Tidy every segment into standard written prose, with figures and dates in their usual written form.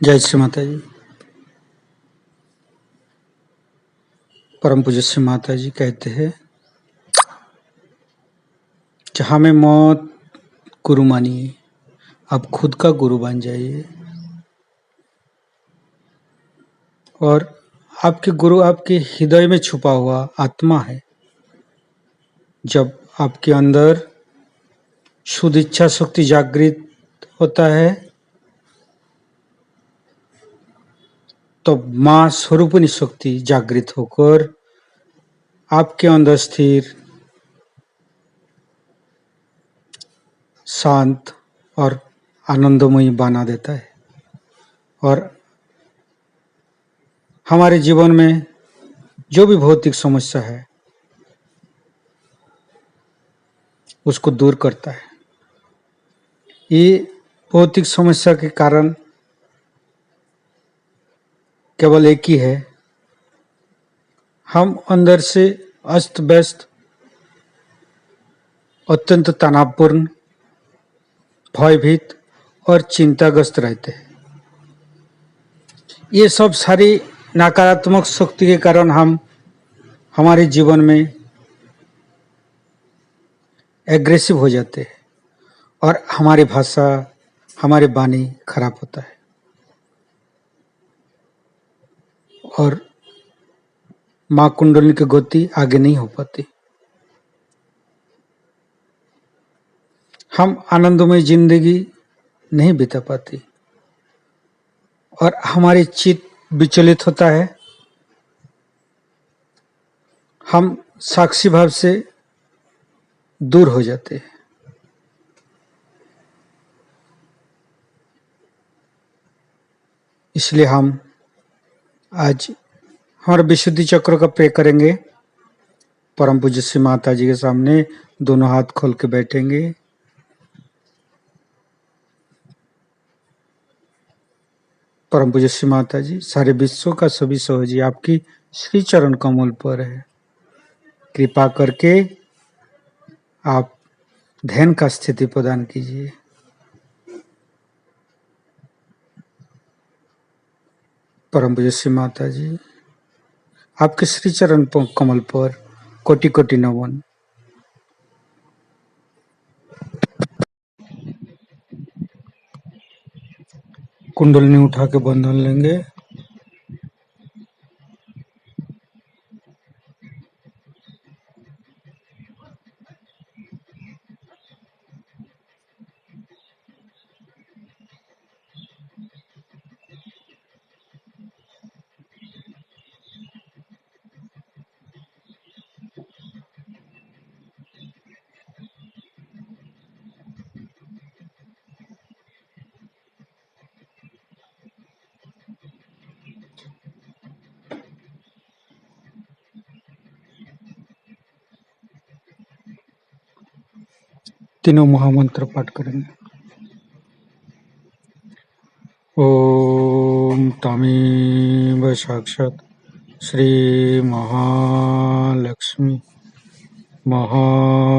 जय श्री माता जी। परम पूज्य श्री माता जी कहते हैं, जहाँ में मौत गुरु मानिए, आप खुद का गुरु बन जाइए और आपके गुरु आपके हृदय में छुपा हुआ आत्मा है। जब आपके अंदर शुद्ध इच्छा शक्ति जागृत होता है तो माँ स्वरूपिणी शक्ति जागृत होकर आपके अंदर स्थिर शांत और आनंदमयी बना देता है और हमारे जीवन में जो भी भौतिक समस्या है उसको दूर करता है। ये भौतिक समस्या के कारण केवल एक ही है, हम अंदर से अस्त व्यस्त, अत्यंत तनावपूर्ण, भयभीत और चिंताग्रस्त रहते हैं। ये सब सारी नकारात्मक शक्ति के कारण हम हमारे जीवन में एग्रेसिव हो जाते हैं और हमारी भाषा, हमारी वाणी खराब होता है और माँ कुंडलिनी की गति आगे नहीं हो पाती। हम आनंदमय जिंदगी नहीं बिता पाती और हमारी चित्त विचलित होता है। हम साक्षी भाव से दूर हो जाते हैं। इसलिए हम आज हमारे विशुद्धि चक्र का प्रे करेंगे। परम पूज्य श्री माता जी के सामने दोनों हाथ खोल के बैठेंगे। परम पूज्य श्री माता जी, सारे विश्व का सभी सहजी आपकी श्री चरण कमल पर है। कृपा करके आप ध्यान का स्थिति प्रदान कीजिए। परम पूज्य श्री माता जी, आपके श्री चरण कमल पर कोटि कोटि नमन। कुंडलिनी उठा के बंधन लेंगे। तीनों महामंत्र पाठ करेंगे। ओम तमेव साक्षात् श्री महालक्ष्मी महासरस्वती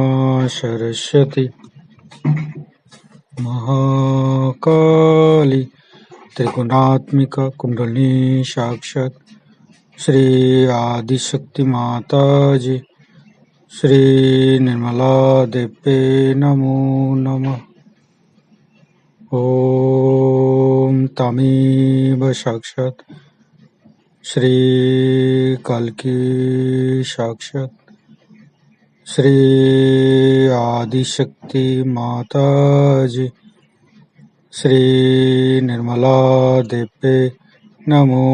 महाकाली त्रिगुणात्मिका कुंडलिनी साक्षात् श्री आदिशक्ति माता जी श्री निर्मला देवे नमो नमः। ओम तमेव साक्षात् श्री कल्की साक्षात् श्री आदिशक्ति माता जी श्री निर्मला देवे नमो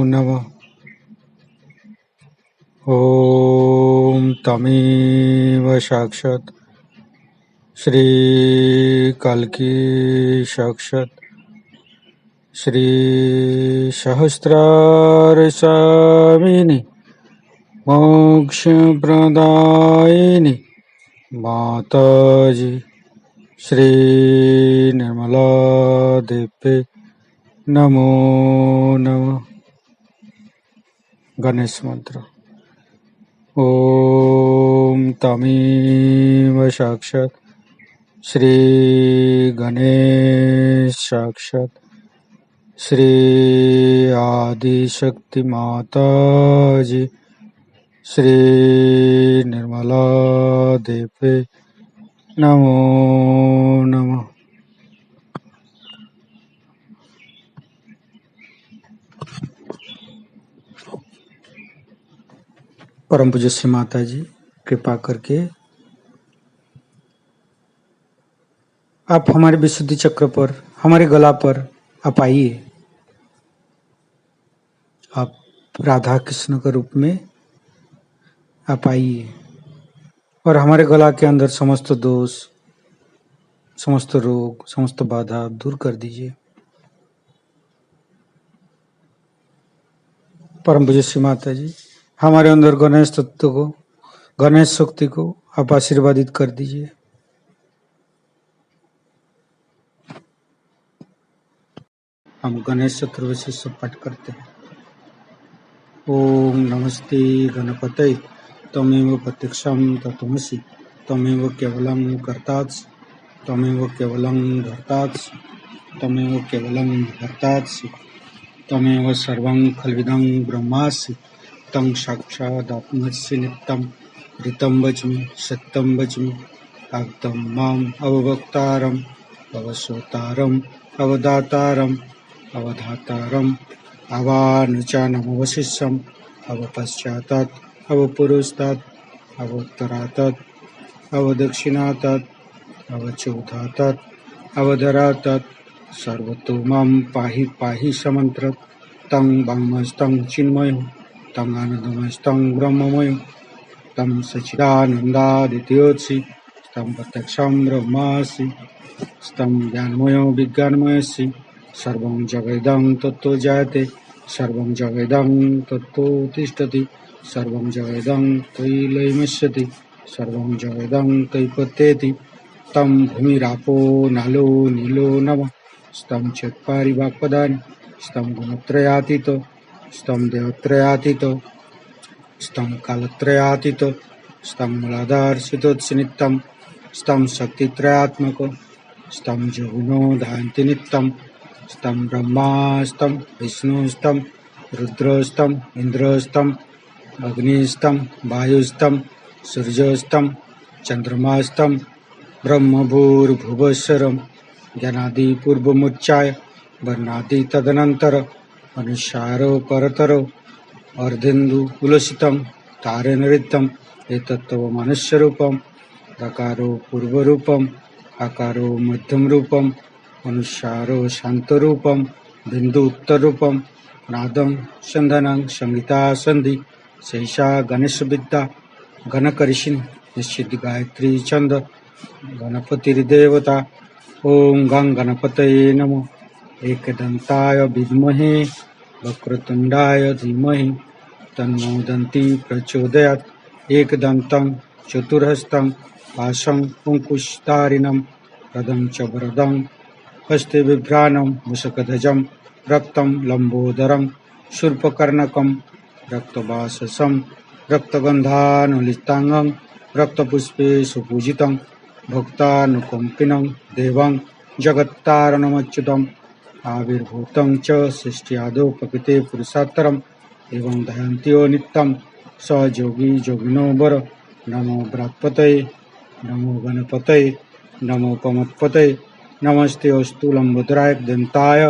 नमः। ओम तमेव साक्षात् श्री कल्की साक्षात् श्री सहस्रार स्वामिनी मोक्ष प्रदायिनी माता जी श्री निर्मला देवे नमो नमः। गणेश मंत्र। ओम तमेव साक्षात् श्री गणेश साक्षात् श्री आदिशक्ति माता जी, श्री निर्मला देवी नमो नमः। परम पूज्य श्री माता जी, कृपा करके आप हमारे विशुद्धि चक्र पर, हमारे गला पर आप आइए। आप राधा कृष्ण के रूप में आप आइए और हमारे गला के अंदर समस्त दोष, समस्त रोग, समस्त बाधा आप दूर कर दीजिए। परम पूज्य श्री माता जी, हमारे अंदर गणेश तत्व को, गणेश शक्ति को आप आशीर्वादित कर दीजिए। हम गणेश चतुर्दशी से पाठ करते हैं। ओम नमस्ते गणपतये, त्वमेव प्रत्यक्षं तत्त्वमसि, त्वमेव केवलं कर्तासि, त्वमेव केवलं भर्तासि, त्वमेव केवलं भर्तासि, त्वमेव सर्वं खल्विदं ब्रह्मासि, तं साक्षादात्मसि नित्यं ऋतं वच्मि सत्यं वच्मि, आप्तं माम् अववक्तारम् अवसोतारम् अवदातारम् अवधातारम् अवानुचानमवशिष्यम् अवपश्चातात् अवपुरस्तात् अवोत्तरातात् अवदक्षिणातात् अवचौधातात् अवधरातात् सर्वतो मां पाहि पाहि समन्त्रत् तं वाङ्मस्तं चिन्मयो तं आनन्दमस्तं ब्रह्ममयो तं सच्चिदानन्दादित्योत्सि तं प्रत्यक्षं ब्रह्मासि तं ज्ञानमयो विज्ञानमयसि सर्वं जगदं तत्तो जायते सर्वं जगदं तत्तो तिष्ठति सर्वं जगदं तैलमस्यति सर्वं जगदं तैपत्येति तं भूमिरापो नालो नीलो नमः स्तं चत्वारिवाक्पदानि स्तं गुणत्रयातीतो स्तं देवत्रयातीतो स्तं कालत्रयातीतो स्तं मूलाधारसितोत्सनित्यं स्तं शक्तित्रयात्मको स्तं जगुनो धायन्ति नित्यं स्तं ब्रह्मा स्तं विष्णुस्तं रुद्रस्तं इन्द्रस्तं अग्निस्तं वायुस्तं सूर्यस्तं चन्द्रमास्तं ब्रह्मभूर्भुवस्वरं ज्ञानादिपूर्वमुच्चाय वर्णादि तदनन्तर अनुसारो परतरो अर्धेन्दु कुलसितं तारेण ऋतं एतत्तव मनुष्यरूपं दकारो पूर्वरूपम् आकारो मध्यमरूपम् अनुसारो शान्तरूपं बिन्दु उत्तररूपं नादं सन्धानं संहिता सन्धि शेषा गणेशविद्या गणकरिषिन् निश्चित गायत्री छन्द गणपतिर्देवता। ओम गं गणपतये नमो। एकदन्ताय विद्महे वक्रतुण्डाय धीमहि तन्नो दन्ती प्रचोदयात्। एकदन्तं चतुर्हस्तं पाशं अंकुशधारिणं पदं च वरदं हस्ते बिभ्राणं मुषकध्वजं रक्तं लम्बोदरं शूर्पकर्णकं रक्तवाससं रक्तगन्धानुलिप्ताङ्गं रक्तपुष्पे सुपूजितं भक्तानुकम्पिनं देवं जगत्तारणमच्युतम् आविर्भूतं च सृष्ट्यादौ प्रकृते पुरुषोत्तरम् एवं दहन्त्यो नित्यं स जोगी जोगिनो वर। नमो बृहत्पतये नमो गणपतये नमो पमत्पतये नमस्ते अस्तु लंबोदराय दन्ताय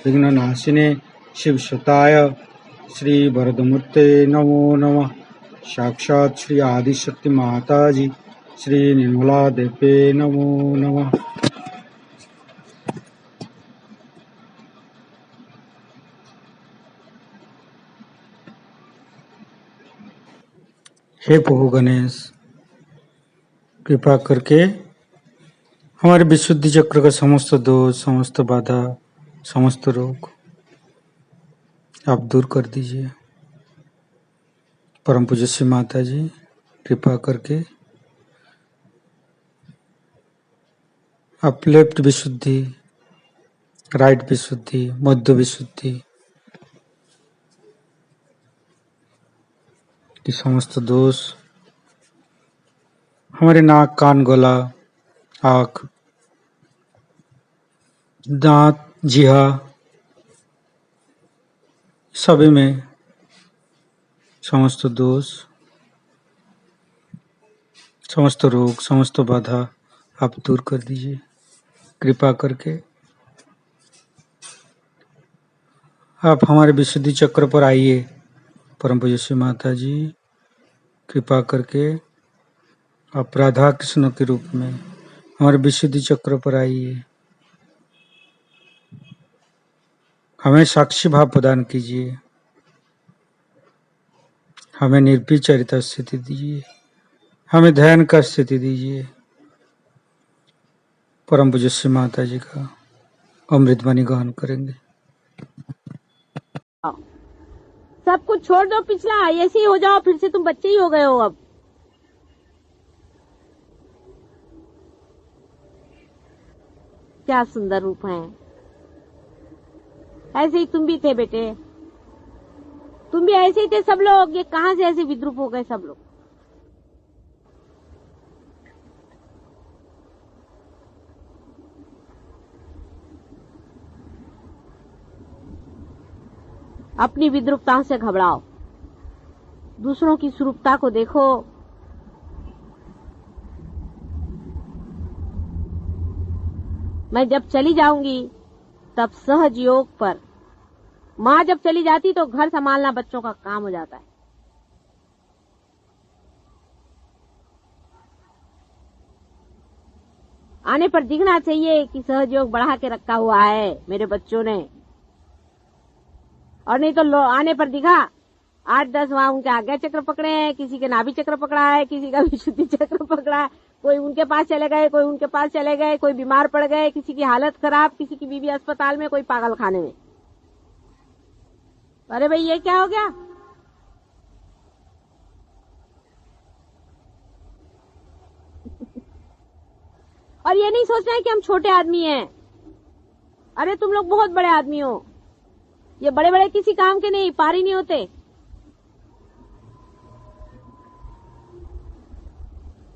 विघ्ननाशिने शिवसुताय श्री वरदमूर्ते नमो नमः। साक्षात् श्री आदिशक्ति माता जी श्री निर्मला देवी नमो नमः। हे प्रभु गणेश, कृपा करके हमारे विशुद्धि चक्र का समस्त दोष, समस्त बाधा, समस्त रोग आप दूर कर दीजिए। परम पूज्य श्री माता जी, कृपा करके आप लेफ्ट विशुद्धि, राइट विशुद्धि, मध्य विशुद्धि की समस्त दोष हमारे नाक, कान, गला, आँख, दांत, जिह्वा सभी में समस्त दोष, समस्त रोग, समस्त बाधा आप दूर कर दीजिए कृपा करके। आप हमारे विशुद्धि चक्र पर आइए। परम पूज्य श्री माता जी कृपा करके आप राधा कृष्ण के रूप में हमारे विशुद्धि चक्र पर आइए। हमें साक्षी भाव प्रदान कीजिए, हमें निर्विचरिता स्थिति दीजिए, हमें ध्यान का स्थिति दीजिए। परम पूज्य श्री माता जी का अमृत वाणी गान करेंगे। सब कुछ छोड़ दो पिछला, ऐसे ही हो जाओ, फिर से तुम बच्चे ही हो गए हो अब। क्या सुंदर रूप है। ऐसे ही तुम भी थे बेटे, तुम भी ऐसे ही थे सब लोग। ये कहां से ऐसे विद्रूप हो गए सब लोग। अपनी विद्रूपता से घबराओ, दूसरों की स्वरूपता को देखो। मैं जब चली जाऊंगी तब सहज योग पर, माँ जब चली जाती तो घर संभालना बच्चों का काम हो जाता है। आने पर दिखना चाहिए कि सहज योग बढ़ा के रखा हुआ है मेरे बच्चों ने, और नहीं तो आने पर दिखा 8-10 वहां उनके आज्ञा चक्र पकड़े हैं, किसी के नाभि चक्र पकड़ा है, किसी का विशुद्धि चक्र पकड़ा है, कोई उनके पास चले गए, कोई उनके पास चले गए, कोई बीमार पड़ गए, किसी की हालत खराब, किसी की बीवी अस्पताल में, कोई पागल खाने में। अरे भाई ये क्या हो गया। और ये नहीं सोचना है कि हम छोटे आदमी हैं। अरे तुम लोग बहुत बड़े आदमी हो। ये बड़े बड़े किसी काम के नहीं, पारी नहीं होते।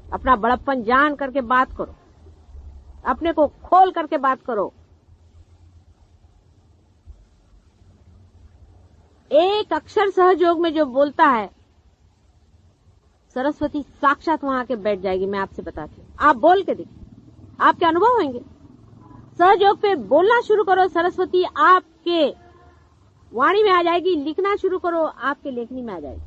अपना बड़प्पन जान करके बात करो, अपने को खोल करके बात करो। एक अक्षर सहयोग में जो बोलता है, सरस्वती साक्षात वहां के बैठ जाएगी। मैं आपसे बताती हूँ, आप बोल के देखिए, आपके अनुभव होंगे। सहयोग पे बोलना शुरू करो, सरस्वती आपके वाणी में आ जाएगी। लिखना शुरू करो, आपके लेखनी में आ जाएगी।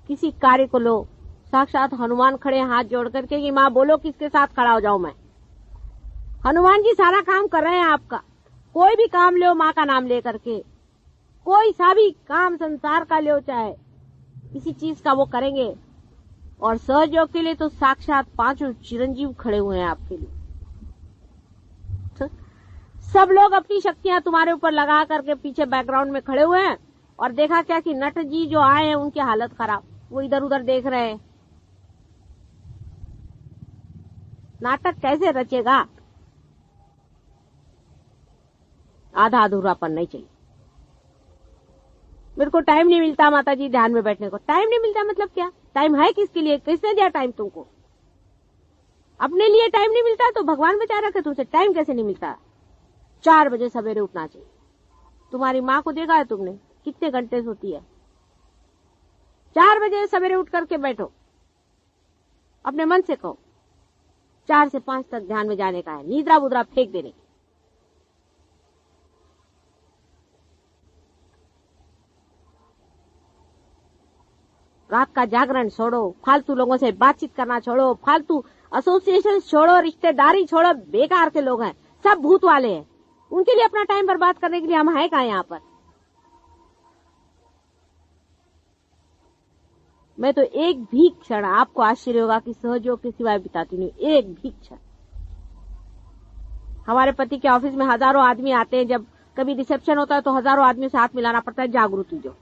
किसी कार्य को लो, साक्षात हनुमान खड़े हाथ जोड़ करके कि माँ बोलो किसके साथ खड़ा हो जाऊं मैं। हनुमान जी सारा काम कर रहे हैं आपका। कोई भी काम लो माँ का नाम ले करके, कोई सा भी काम संसार का लो, चाहे किसी चीज का, वो करेंगे। और सहयोग के लिए तो साक्षात 5 चिरंजीव खड़े हुए हैं आपके लिए। सब लोग अपनी शक्तियां तुम्हारे ऊपर लगा करके पीछे बैकग्राउंड में खड़े हुए हैं। और देखा क्या कि नट जी जो आए हैं उनकी हालत खराब, वो इधर उधर देख रहे हैं। नाटक कैसे रचेगा। आधा अधूरापन नहीं चाहिए। मेरे को टाइम नहीं मिलता माता जी ध्यान में बैठने को। टाइम नहीं मिलता मतलब क्या? टाइम है किसके लिए? किसने दिया टाइम तुमको? अपने लिए टाइम नहीं मिलता तो भगवान बचा रखे तुमसे। टाइम कैसे नहीं मिलता? 4 बजे सवेरे उठना चाहिए। तुम्हारी माँ को देखा है तुमने कितने घंटे सोती है? 4 बजे सवेरे उठ करके बैठो, अपने मन से कहो 4 से 5 तक ध्यान में जाने का है, नींदरा बुदरा फेंक देने की। रात का जागरण छोड़ो, फालतू लोगों से बातचीत करना छोड़ो, फालतू एसोसिएशन छोड़ो, रिश्तेदारी छोड़ो। बेकार के लोग हैं, सब भूत वाले हैं। उनके लिए अपना टाइम बर्बाद करने के लिए हम हैं कहां यहाँ पर? मैं तो एक भी क्षण, आपको आश्चर्य होगा कि सहयोग के सिवाय बिताती नहीं, एक भी क्षण। हमारे पति के ऑफिस में हजारों आदमी आते हैं, जब कभी रिसेप्शन होता है तो हजारों आदमियों से हाथ मिलाना पड़ता है। जागृति जो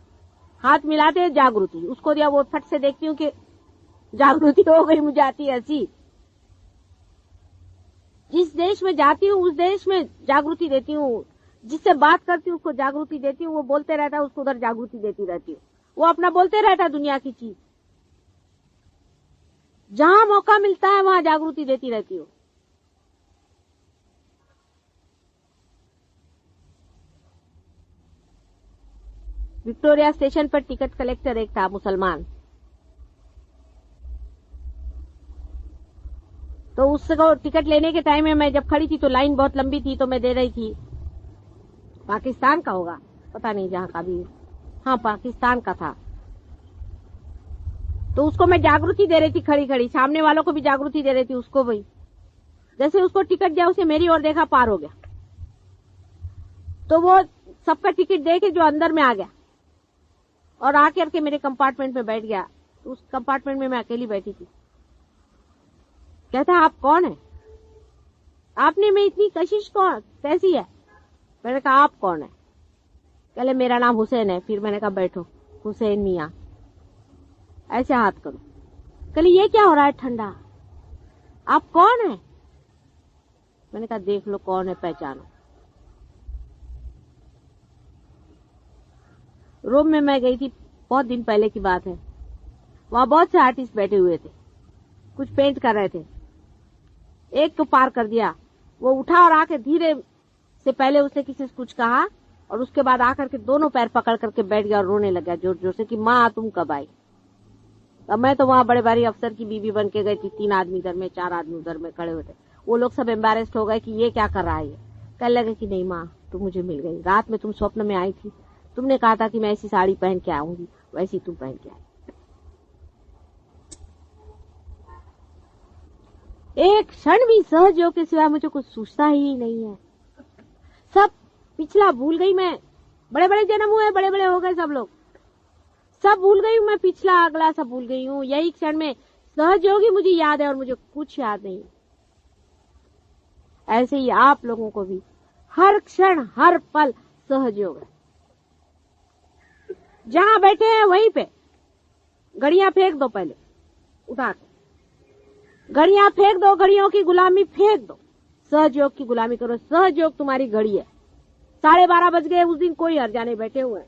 हाथ मिलाते हैं, जागृति उसको दिया, वो फट से देखती हूँ कि जागृति हो गई। मुझे आती है हंसी। जिस देश में जाती हूँ उस देश में जागृति देती हूँ, जिससे बात करती हूँ उसको जागृति देती हूँ। वो बोलते रहता है, उसको उधर जागृति देती रहती हूँ। वो अपना बोलते रहता है दुनिया की चीज। जहां मौका मिलता है वहां जागृति देती रहती हूँ। विक्टोरिया स्टेशन पर टिकट कलेक्टर एक था मुसलमान, तो उसको टिकट लेने के टाइम में मैं जब खड़ी थी तो लाइन बहुत लंबी थी, तो मैं दे रही थी। पाकिस्तान का होगा, पता नहीं जहां का भी, हाँ पाकिस्तान का था। तो उसको मैं जागृति दे रही थी खड़ी खड़ी, सामने वालों को भी जागृति दे रही थी, उसको भी। जैसे उसको टिकट दिया, उसे मेरी ओर देखा, पार हो गया। तो वो सबका टिकट दे के जो अंदर में आ गया और आकर के मेरे कंपार्टमेंट में बैठ गया। तो उस कंपार्टमेंट में मैं अकेली बैठी थी। कहता आप कौन है? आपने में इतनी कशिश कौन कैसी है? मैंने कहा आप कौन है? कहले मेरा नाम हुसैन है। फिर मैंने कहा बैठो, हुसैन मियां, ऐसे हाथ करो। कहले ये क्या हो रहा है ठंडा, आप कौन है? मैंने कहा देख लो कौन है, पहचानो। रोम में मैं गई थी, बहुत दिन पहले की बात है। वहां बहुत से आर्टिस्ट बैठे हुए थे, कुछ पेंट कर रहे थे। एक तो पार कर दिया, वो उठा और आके धीरे से, पहले उसने किसी से कुछ कहा और उसके बाद आकर के दोनों पैर पकड़ करके बैठ गया और रोने लगा जोर जोर से कि माँ तुम कब आई। अब मैं तो वहां बड़े भारी अफसर की बीवी बन के गई थी। 3 आदमी इधर में, 4 आदमी उधर में खड़े हुए थे। वो लोग सब एम्बेरेस्ड हो गए कि ये क्या कर रहा है। कहने लगे कि नहीं माँ, तुम मुझे मिल गई। रात में तुम स्वप्न में आई थी, तुमने कहा था कि मैं ऐसी साड़ी पहन के आऊंगी, वैसी तुम पहन के आई। एक क्षण भी सहयोग के सिवा मुझे कुछ सूझता ही नहीं है। सब पिछला भूल गई मैं। बड़े बड़े जन्म हुए, बड़े बड़े हो गए सब लोग, सब भूल गई हूँ मैं। पिछला अगला सब भूल गई हूँ। यही क्षण में सहयोगी मुझे याद है और मुझे कुछ याद नहीं। ऐसे ही आप लोगों को भी हर क्षण हर पल सहयोग है। जहां बैठे हैं वहीं पे घड़ियां फेंक दो, पहले उठा के घड़ियां फेंक दो, घड़ियों की गुलामी फेंक दो, सहयोग की गुलामी करो। सहयोग तुम्हारी घड़ी है। 12:30 बज गए उस दिन, कोई हर्जा नहीं, बैठे हुए।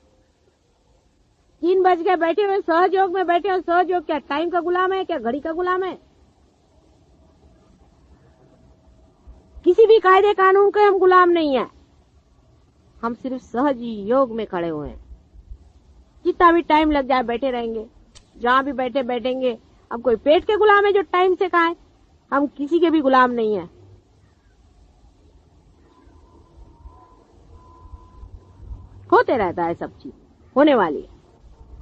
3 बज गए बैठे हुए, सहयोग में बैठे हो। सहयोग क्या टाइम का गुलाम है, क्या घड़ी का गुलाम है? किसी भी कायदे कानून के हम गुलाम नहीं है। हम सिर्फ सहयोग में खड़े हुए हैं। जितना भी टाइम लग जाए बैठे रहेंगे, जहां भी बैठे बैठेंगे। हम कोई पेट के गुलाम है जो टाइम से खाए? हम किसी के भी गुलाम नहीं है। होते रहता है, सब चीज होने वाली है।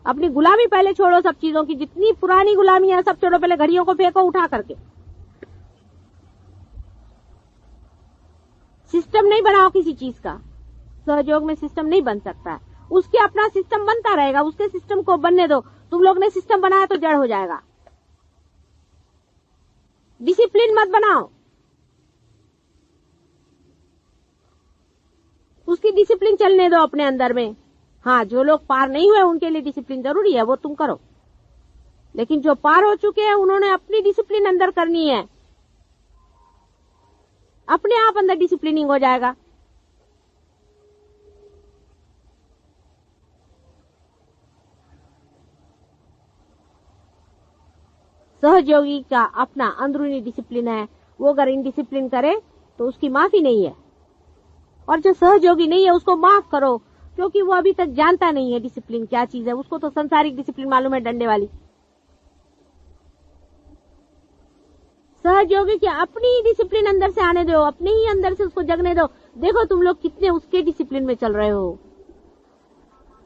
अपनी गुलामी पहले छोड़ो, सब चीजों की जितनी पुरानी गुलामी है सब छोड़ो। पहले घड़ियों को फेंको उठा करके। सिस्टम नहीं बनाओ किसी चीज का। सहयोग में सिस्टम नहीं बन सकता है। उसके अपना सिस्टम बनता रहेगा, उसके सिस्टम को बनने दो। तुम लोग ने सिस्टम बनाया तो जड़ हो जाएगा। डिसिप्लिन मत बनाओ, उसकी डिसिप्लिन चलने दो अपने अंदर में। हाँ, जो लोग पार नहीं हुए उनके लिए डिसिप्लिन जरूरी है, वो तुम करो। लेकिन जो पार हो चुके हैं उन्होंने अपनी डिसिप्लिन अंदर करनी है। अपने आप अंदर डिसिप्लिनिंग हो जाएगा। सहयोगी का अपना अंदरूनी डिसिप्लिन है। वो अगर इनडिसिप्लिन करे तो उसकी माफी नहीं है। और जो सहयोगी नहीं है उसको माफ करो, क्योंकि वो अभी तक जानता नहीं है डिसिप्लिन क्या चीज है। उसको तो संसारिक डिसिप्लिन मालूम है, डंडे वाली। सहयोगी की अपनी डिसिप्लिन अंदर से आने दो, अपने ही अंदर से उसको जगने दो। देखो तुम लोग कितने उसके डिसिप्लिन में चल रहे हो,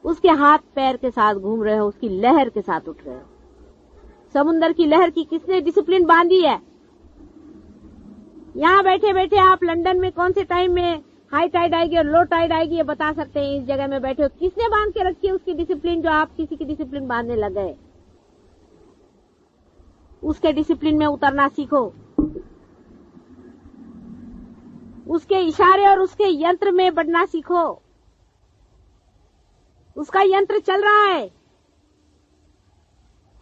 उसके हाथ पैर के साथ घूम रहे हो, उसकी लहर के साथ उठ रहे हो। समुन्दर की लहर की किसने डिसिप्लिन बांधी है? यहाँ बैठे बैठे आप लंदन में कौन से टाइम में हाई टाइड आएगी और लो टाइड आएगी ये बता सकते हैं। इस जगह में बैठे हो, किसने बांध के रखी है उसकी डिसिप्लिन, जो आप किसी की डिसिप्लिन बांधने लग गए? उसके डिसिप्लिन में उतरना सीखो। उसके इशारे और उसके यंत्र में बढ़ना सीखो। उसका यंत्र चल रहा है,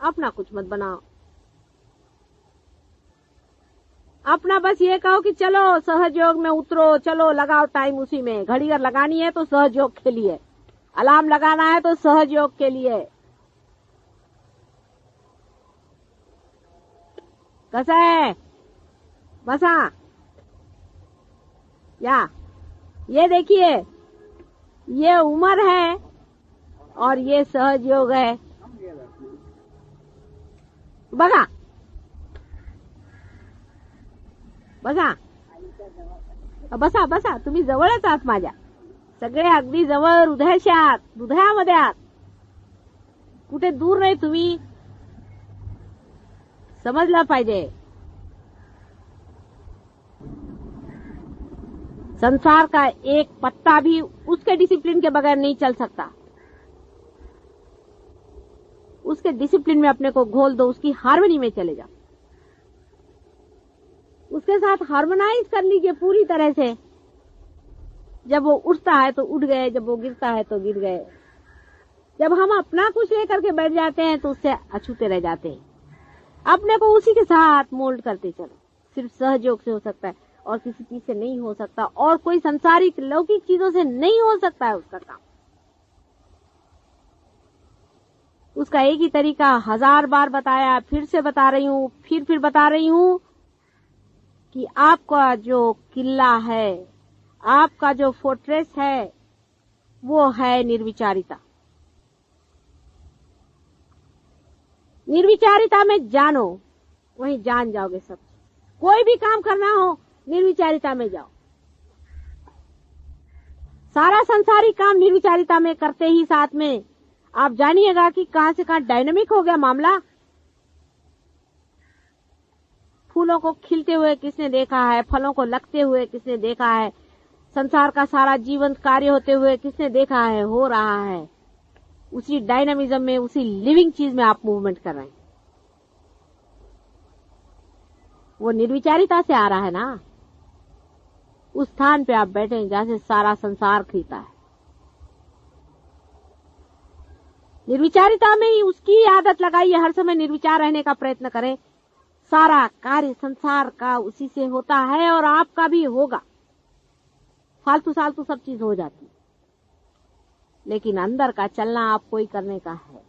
अपना कुछ मत बनाओ। अपना बस ये कहो कि चलो सहयोग में उतरो, चलो लगाओ टाइम उसी में। घड़ी अगर लगानी है तो सहयोग के लिए, अलार्म लगाना है तो सहयोग के लिए। कैसा है बसा? या ये देखिए, ये उम्र है और ये सहज योग है। बघा बघा बसा बसा, तुम्ही जवळच आहात माझ्या, सगळे अगदी जवळ, हृदयाशी आहात, हृदयामध्ये आहात, कुठे दूर नाही तुम्ही, समजला पाहिजे। संसार का एक पत्ता भी उसके डिसिप्लिन के बगैर नहीं चल सकता। उसके डिसिप्लिन में अपने को घोल दो, उसकी हार्मनी में चले जाओ, उसके साथ हार्मोनाइज कर लीजिए पूरी तरह से। जब वो उठता है तो उठ गए, जब वो गिरता है तो गिर गए। जब हम अपना कुछ लेकर के बैठ जाते हैं तो उससे अछूते रह जाते हैं। अपने को उसी के साथ मोल्ड करते चलो। सिर्फ सहयोग से हो सकता है और किसी चीज से नहीं हो सकता, और कोई संसारिक लौकिक चीजों से नहीं हो सकता है उसका काम। उसका एक ही तरीका 1000 बार बताया, फिर से बता रही हूं, फिर बता रही हूं कि आपका जो किला है, आपका जो फोर्ट्रेस है, वो है निर्विचारिता। निर्विचारिता में जानो, वहीं जान जाओगे सब। कोई भी काम करना हो निर्विचारिता में जाओ। सारा संसारिक काम निर्विचारिता में करते ही साथ में आप जानिएगा कि कहां से कहां डायनामिक हो गया मामला। फूलों को खिलते हुए किसने देखा है, फलों को लगते हुए किसने देखा है, संसार का सारा जीवंत कार्य होते हुए किसने देखा है, हो रहा है। उसी डायनामिज्म में, उसी लिविंग चीज में आप मूवमेंट कर रहे हैं। वो निर्विचारिता से आ रहा है ना। उस स्थान पे आप बैठे हैं जहां से सारा संसार खिलता है। निर्विचारिता में ही उसकी आदत लगाइए, हर समय निर्विचार रहने का प्रयत्न करें। सारा कार्य संसार का उसी से होता है और आपका भी होगा। फालतू सालतू सब चीज हो जाती, लेकिन अंदर का चलना आपको ही करने का है।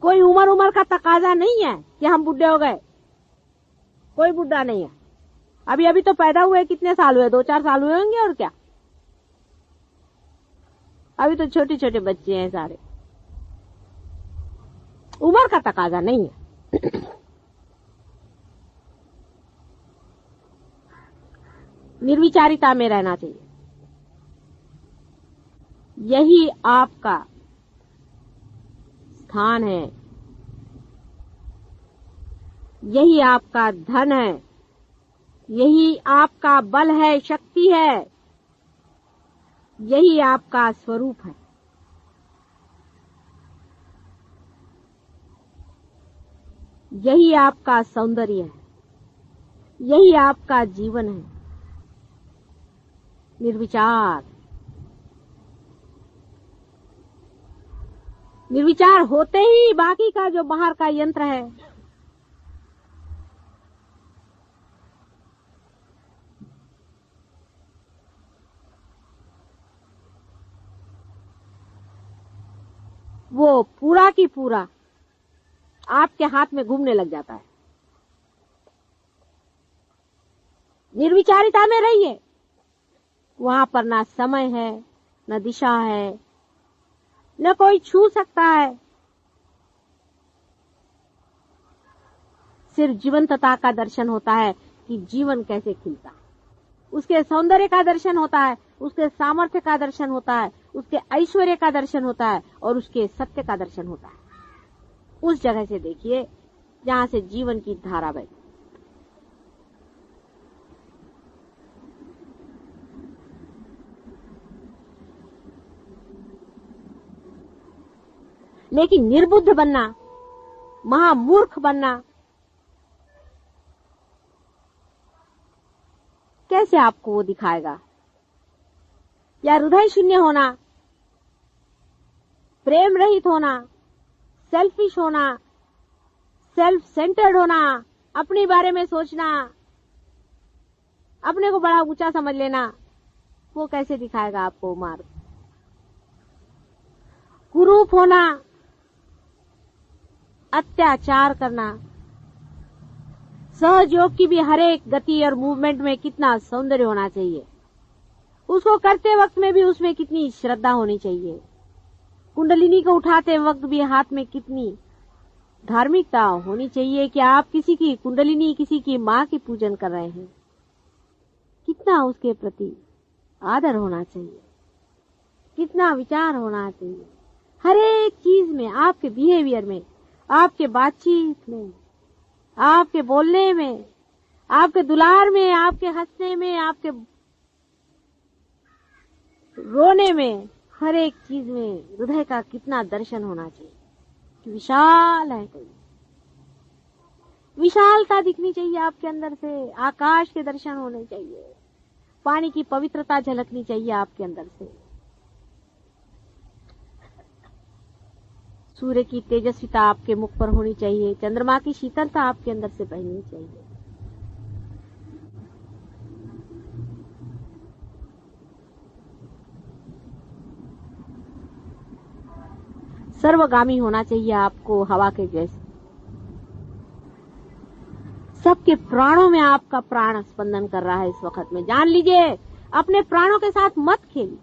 कोई उम्र का तकाजा नहीं है कि हम बुढ़े हो गए। कोई बुढ़ा नहीं है। अभी तो पैदा हुए कितने साल हुए, 2-4 साल हुए होंगे और क्या। अभी तो छोटे छोटे बच्चे हैं सारे। उम्र का तकाजा नहीं है। निर्विचारिता में रहना चाहिए। यही आपका स्थान है, यही आपका धन है, यही आपका बल है, शक्ति है, यही आपका स्वरूप है। यही आपका सौंदर्य है, यही आपका जीवन है। निर्विचार। निर्विचार होते ही बाकी का जो बाहर का यंत्र है, वो पूरा की पूरा आपके हाथ में घूमने लग जाता है। निर्विचारिता में रहिए। वहां पर ना समय है, न दिशा है, न कोई छू सकता है। सिर्फ जीवंतता का दर्शन होता है कि जीवन कैसे खिलता है। उसके सौंदर्य का दर्शन होता है, उसके सामर्थ्य का दर्शन होता है, उसके ऐश्वर्य का दर्शन होता है और उसके सत्य का दर्शन होता है। उस जगह से देखिए जहां से जीवन की धारा बहती। लेकिन निर्बुद्ध बनना, महामूर्ख बनना, कैसे आपको वो दिखाएगा? या हृदय शून्य होना, प्रेम रहित होना, सेल्फिश होना, सेल्फ सेंटर्ड होना, अपने बारे में सोचना, अपने को बड़ा ऊंचा समझ लेना, वो कैसे दिखाएगा आपको मार्ग? कुरूप होना, अत्याचार करना, सहयोग की भी हर एक गति और मूवमेंट में कितना सौंदर्य होना चाहिए, उसको करते वक्त में भी उसमें कितनी श्रद्धा होनी चाहिए। कुंडलिनी को उठाते वक्त भी हाथ में कितनी धार्मिकता होनी चाहिए कि आप किसी की कुंडलिनी, किसी की माँ की पूजन कर रहे हैं। कितना उसके प्रति आदर होना चाहिए, कितना विचार होना चाहिए हर एक चीज में, आपके बिहेवियर में, आपके बातचीत में, आपके बोलने में, आपके दुलार में, आपके हंसने में, आपके रोने में, हर एक चीज में हृदय का कितना दर्शन होना चाहिए कि विशाल है कोई, विशालता दिखनी चाहिए आपके अंदर से, आकाश के दर्शन होने चाहिए, पानी की पवित्रता झलकनी चाहिए आपके अंदर से, सूर्य की तेजस्विता आपके मुख पर होनी चाहिए, चंद्रमा की शीतलता आपके अंदर से बहनी चाहिए। सर्वगामी होना चाहिए आपको, हवा के जैसे। सबके प्राणों में आपका प्राण स्पंदन कर रहा है इस वक्त में। जान लीजिए, अपने प्राणों के साथ मत खेलिए।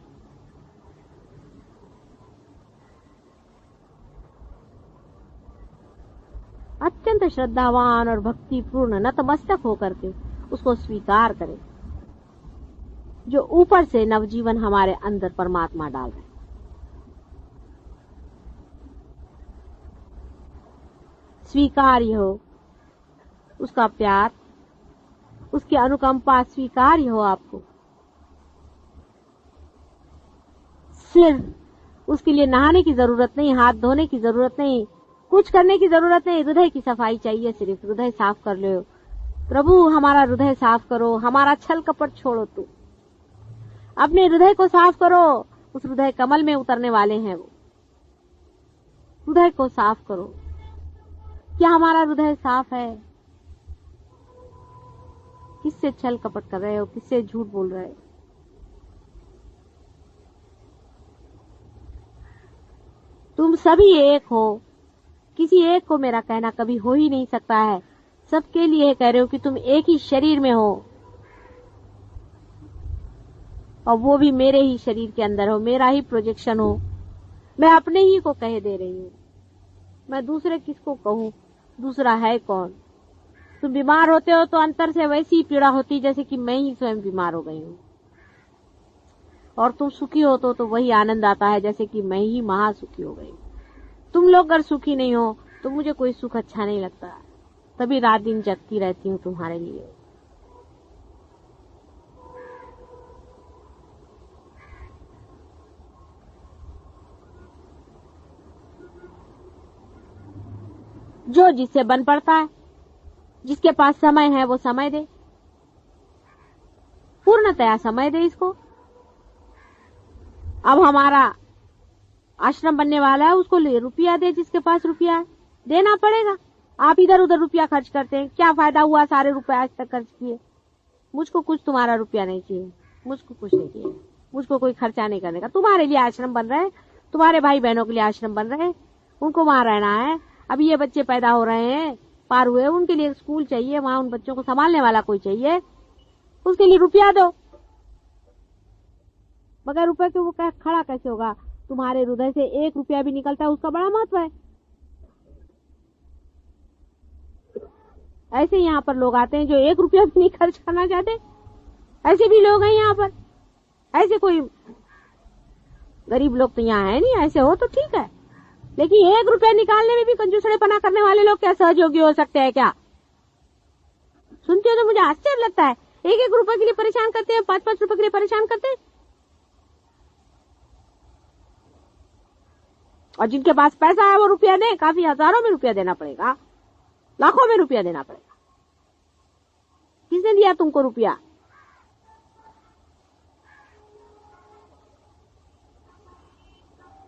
अत्यंत श्रद्धावान और भक्तिपूर्ण नतमस्तक होकर के उसको स्वीकार करें जो ऊपर से नवजीवन हमारे अंदर परमात्मा डाल रहे हैं। स्वीकार्य हो उसका प्यार, उसकी अनुकंपा स्वीकार्य हो आपको। सिर्फ उसके लिए नहाने की जरूरत नहीं, हाथ धोने की जरूरत नहीं, कुछ करने की जरूरत नहीं, हृदय की सफाई चाहिए। सिर्फ हृदय साफ कर लो। प्रभु हमारा हृदय साफ करो, हमारा छल कपट छोड़ो, तू अपने हृदय को साफ करो। उस हृदय कमल में उतरने वाले हैं वो। हृदय को साफ करो। क्या हमारा हृदय साफ है? किससे छल कपट कर रहे हो, किससे झूठ बोल रहे हो? तुम सभी एक हो, किसी एक को मेरा कहना कभी हो ही नहीं सकता है। सबके लिए कह रहे हो कि तुम एक ही शरीर में हो और वो भी मेरे ही शरीर के अंदर हो, मेरा ही प्रोजेक्शन हो। मैं अपने ही को कह दे रही हूँ, मैं दूसरे किसको कहूँ? दूसरा है कौन? तुम बीमार होते हो तो अंतर से वैसी पीड़ा होती जैसे कि मैं ही स्वयं बीमार हो गई हूँ, और तुम सुखी हो तो वही आनंद आता है जैसे कि मैं ही महासुखी हो गई। तुम लोग अगर सुखी नहीं हो तो मुझे कोई सुख अच्छा नहीं लगता, तभी रात दिन जगती रहती हूँ तुम्हारे लिए। जो जिससे बन पड़ता है, जिसके पास समय है वो समय दे, पूर्णतया समय दे इसको। अब हमारा आश्रम बनने वाला है, उसको रुपया दे, जिसके पास रुपया है देना पड़ेगा। आप इधर उधर रुपया खर्च करते हैं, क्या फायदा हुआ? सारे रुपए आज तक खर्च किए। मुझको कुछ तुम्हारा रुपया नहीं चाहिए, मुझको कुछ नहीं चाहिए, मुझको कोई खर्चा नहीं करने का। तुम्हारे लिए आश्रम बन रहे हैं, तुम्हारे भाई बहनों के लिए आश्रम बन रहे हैं, उनको वहां रहना है। अब ये बच्चे पैदा हो रहे हैं, पार हुए, उनके लिए स्कूल चाहिए, वहां उन बच्चों को संभालने वाला कोई चाहिए, उसके लिए रुपया दो। बगैर रुपए के वो खड़ा कैसे होगा? तुम्हारे हृदय से 1 रुपया भी निकलता है, उसका बड़ा महत्व है। ऐसे यहाँ पर लोग आते हैं जो 1 रुपया भी नहीं खर्च करना चाहते, ऐसे भी लोग हैं यहाँ पर। ऐसे कोई गरीब लोग तो यहाँ है नहीं, ऐसे हो तो ठीक है, लेकिन 1 रुपया निकालने में भी कंजूसड़ेपना करने वाले लोग क्या सहयोगी हो सकते हैं क्या? सुनते हो तो मुझे आश्चर्य लगता है। 1-1 रुपए के लिए परेशान करते हैं, 5-5 रुपए के लिए परेशान करते हैं, और जिनके पास पैसा है वो रुपया दे, काफी हजारों में रुपया देना पड़ेगा, लाखों में रुपया देना पड़ेगा। किसने दिया तुमको रुपया?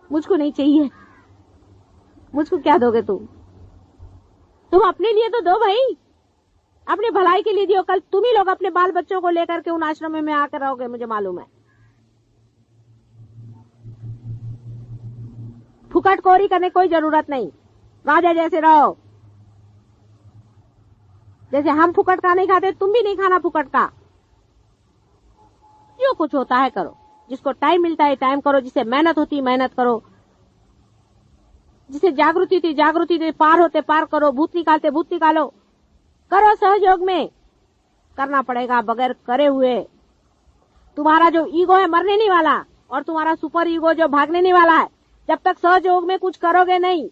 मुझको नहीं चाहिए, मुझको क्या दोगे तुम? तुम अपने लिए तो दो भाई, अपने भलाई के लिए दियो। कल तुम ही लोग अपने बाल बच्चों को लेकर के उन आश्रम में आकर रहोगे, मुझे मालूम है। फुकटखोरी करने कोई जरूरत नहीं, राजा जैसे रहो। जैसे हम फुकट का नहीं खाते, तुम भी नहीं खाना फुकट का। जो कुछ होता है करो, जिसको टाइम मिलता है टाइम करो, जिसे मेहनत होती मेहनत करो, जिसे जागृति थी जागृति थी, पार होते पार करो, भूत निकालते भूत निकालो, करो सहयोग में। करना पड़ेगा, बगैर करे हुए तुम्हारा जो ईगो है मरने नहीं वाला, और तुम्हारा सुपर ईगो जो भागने नहीं वाला है। जब तक सहयोग में कुछ करोगे नहीं,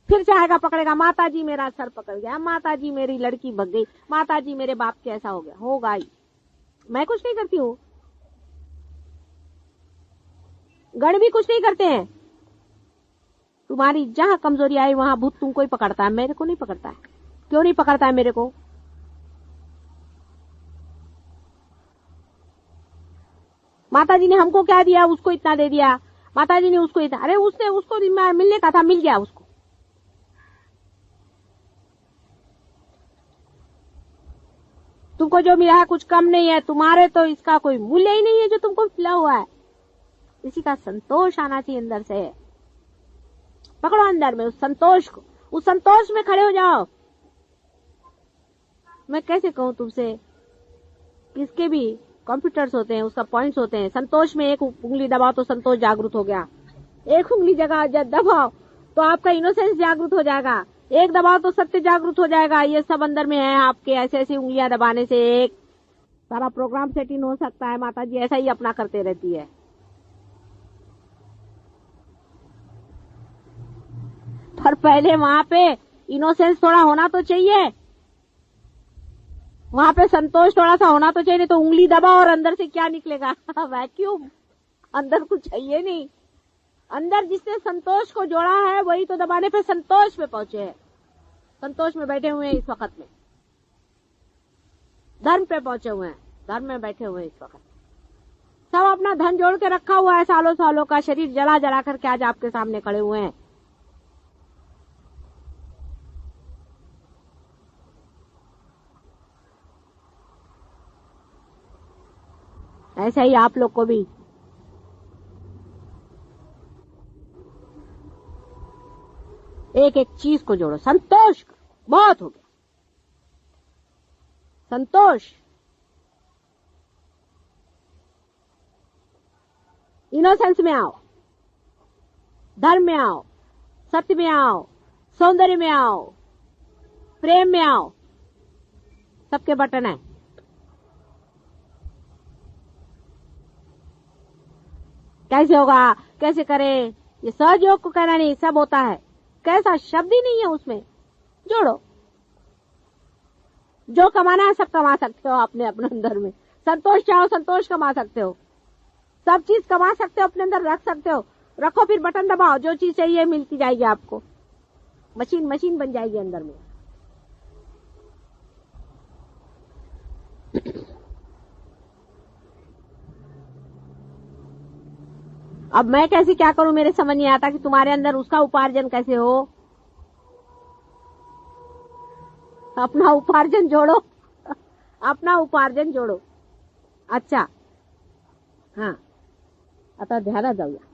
फिर चाहेगा पकड़ेगा, माता जी मेरा सर पकड़ गया, माता जी मेरी लड़की भग गई, माता जी मेरे बाप के ऐसा हो गया, होगा ही। मैं कुछ नहीं करती हूँ, गण भी कुछ नहीं करते हैं। तुम्हारी जहां कमजोरी आई वहां भूत तुमको ही पकड़ता है, मेरे को नहीं पकड़ता है। क्यों नहीं पकड़ता है मेरे को? माता जी ने हमको क्या दिया, उसको इतना दे दिया, माता जी ने उसको इतना, अरे उसने उसको मिलने का था, मिल गया उसको। तुमको जो मिला है कुछ कम नहीं है, तुम्हारे तो इसका कोई मूल्य ही नहीं है जो तुमको मिला हुआ है। इसी का संतोष आना चाहिए अंदर से। पकड़ो अंदर में उस संतोष को, उस संतोष में खड़े हो जाओ। मैं कैसे कहूं तुमसे, किसके भी कंप्यूटर्स होते हैं, उसका पॉइंट्स होते हैं। संतोष में एक उंगली दबाओ तो संतोष जागृत हो गया, एक उंगली जगह दबाओ तो आपका इनोसेंस जागृत हो जाएगा, एक दबाओ तो सत्य जागृत हो जाएगा। ये सब अंदर में है आपके। ऐसे ऐसी उंगलियां दबाने से एक सारा प्रोग्राम सेटिंग हो सकता है। माता जी ऐसा ही अपना करते रहती है। पर पहले वहां पे इनोसेंस थोड़ा होना तो चाहिए, वहां पे संतोष थोड़ा सा होना तो चाहिए। नहीं तो उंगली दबाओ और अंदर से क्या निकलेगा? वैक्यूम। अंदर कुछ चाहिए नहीं। अंदर जिसने संतोष को जोड़ा है वही तो दबाने पे संतोष में पहुंचे हैं। संतोष में बैठे हुए हैं इस वक्त में, धर्म पे पहुंचे हुए हैं, धर्म में बैठे हुए हैं इस वक्त। सब अपना धन जोड़ के रखा हुआ है, सालों सालों का शरीर जला जला करके आज आपके सामने खड़े हुए हैं। ऐसा ही आप लोग को भी एक एक चीज को जोड़ो। संतोष बहुत हो गया, संतोष। इनोसेंस में आओ, धर्म में आओ, सत्य में आओ, सौंदर्य में आओ, प्रेम में आओ। सबके बटन है। कैसे होगा, कैसे करें, ये सहयोग को कहना नहीं, सब होता है। कैसा शब्द ही नहीं है उसमें। जोड़ो, जो कमाना है सब कमा सकते हो अपने अपने अंदर में। संतोष चाहो संतोष कमा सकते हो, सब चीज कमा सकते हो, अपने अंदर रख सकते हो। रखो, फिर बटन दबाओ, जो चीज चाहिए मिलती जाएगी आपको। मशीन मशीन बन जाएगी अंदर में। अब मैं कैसे क्या करूं, मेरे समझ नहीं आता कि तुम्हारे अंदर उसका उपार्जन कैसे हो। अपना उपार्जन जोड़ो, अपना उपार्जन जोड़ो। अच्छा, हाँ, आता ध्यान जाऊया।